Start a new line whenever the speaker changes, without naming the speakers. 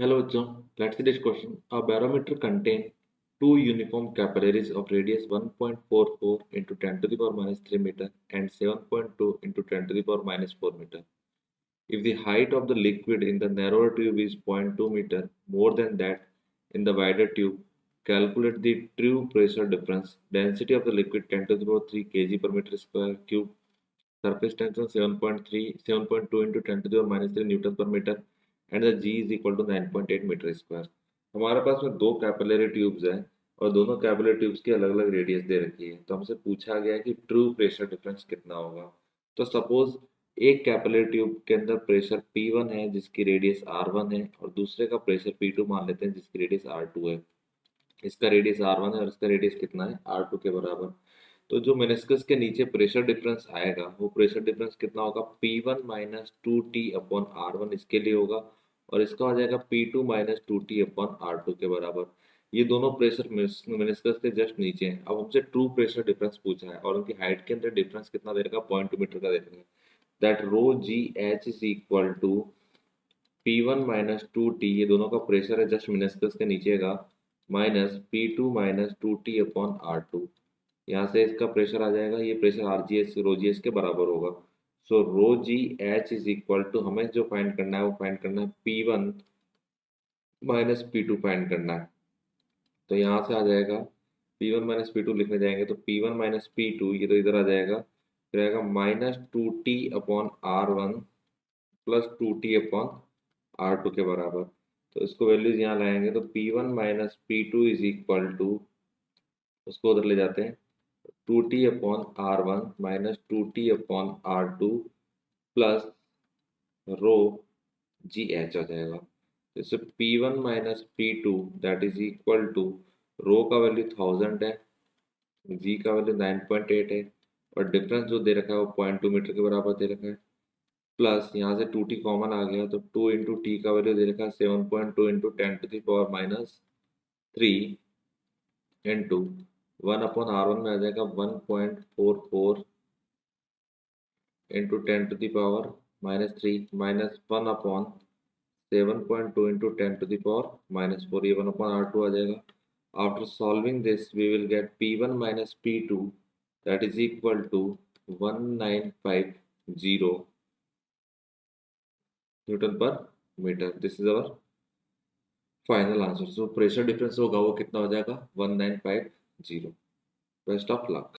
Hello, John. Let's see this question. A barometer contains two uniform capillaries of radius 1.44 into 10 to the power minus 3 meter and 7.2 into 10 to the power minus 4 meter. If the height of the liquid in the narrower tube is 0.2 meter more than that in the wider tube, calculate the true pressure difference. Density of the liquid 10 to the power 3 kg per meter square cube. Surface tension 7.2 into 10 to the power minus 3 Newton per meter and the G is equal to 9.8 metre square. हमारे पास में दो capillary tubes हैं और दोनों capillary tubes की अलग अलग रेडियस दे रखी है, तो हमसे पूछा गया है कि ट्रू प्रेशर डिफरेंस कितना होगा। तो सपोज एक कैपिलरी ट्यूब के अंदर प्रेशर P1 है जिसकी रेडियस R1 है और दूसरे का प्रेशर P2 मान लेते हैं जिसकी रेडियस R2 है। इसका रेडियस R1 है और इसका रेडियस कितना है R2 के बराबर। तो जो मेनिस्कस के नीचे प्रेशर डिफरेंस आएगा वो प्रेशर डिफरेंस कितना होगा P1 minus 2T upon R1 इसके लिए होगा और इसका हो जाएगा P2 minus 2T upon R2 के बराबर। ये दोनों प्रेशर मेनिस्कस के जस्ट नीचे हैं। अब हमसे ट्रू प्रेशर डिफरेंस पूछा है और उनकी हाइट के अंदर डिफरेंस कितना दे रखा है 0.2 मीटर का दे रखा है। That rho ji H is equal to P1 minus 2T, ये दोनों का प्रेशर है जस्ट मेनिस्कस के नीचे का, minus P2 minus 2T upon R2। यहाँ से इसका प्रेशर आ जाएगा, ये pressure R G S rho G S के बराबर होगा। So rho ji H is equal to, हमें जो फाइंड करना है वो फाइंड करना है P1 माइनस P2 फाइंड करना है। तो यहाँ से आ जाएगा P1 माइनस P2 लिखने जाएंगे तो P1 माइनस P2 ये तो इधर आ जाएगा, फिर आएगा minus 2T upon R1 plus 2T upon R2 के बराबर। तो इसको वैल्यूज यहाँ लाएंगे तो P1 minus P2 is equal to, उसको उधर ले जाते हैं, 2T upon R1 minus 2T upon R2 plus rho जी एच आ जाएगा। जैसे P1 minus P2 that is equal to, rho का वैल्यू 1000 है, जी का वैल्यू 9.8 है और डिफरेंस जो दे रखा है वो 0.2 मीटर के बराबर दे रखा है, प्लस यहाँ से 2T कॉमन आ गया तो 2 इंटू टी का वैल्यू दे रखा है 7.2 into 10 to the power minus 3 into 1 upon R1 में आ जाएगा 1.44 into 10 to the power minus 3 minus 1 upon 7.2 into 10 to the power minus 4, ये 1 अपॉन R2 आ जाएगा। After solving this we will get P1 minus P2 that is equal to 1950 newton per metre. This is our final answer. So pressure difference होगा वो कितना हो जाएगा 1950। Best of luck.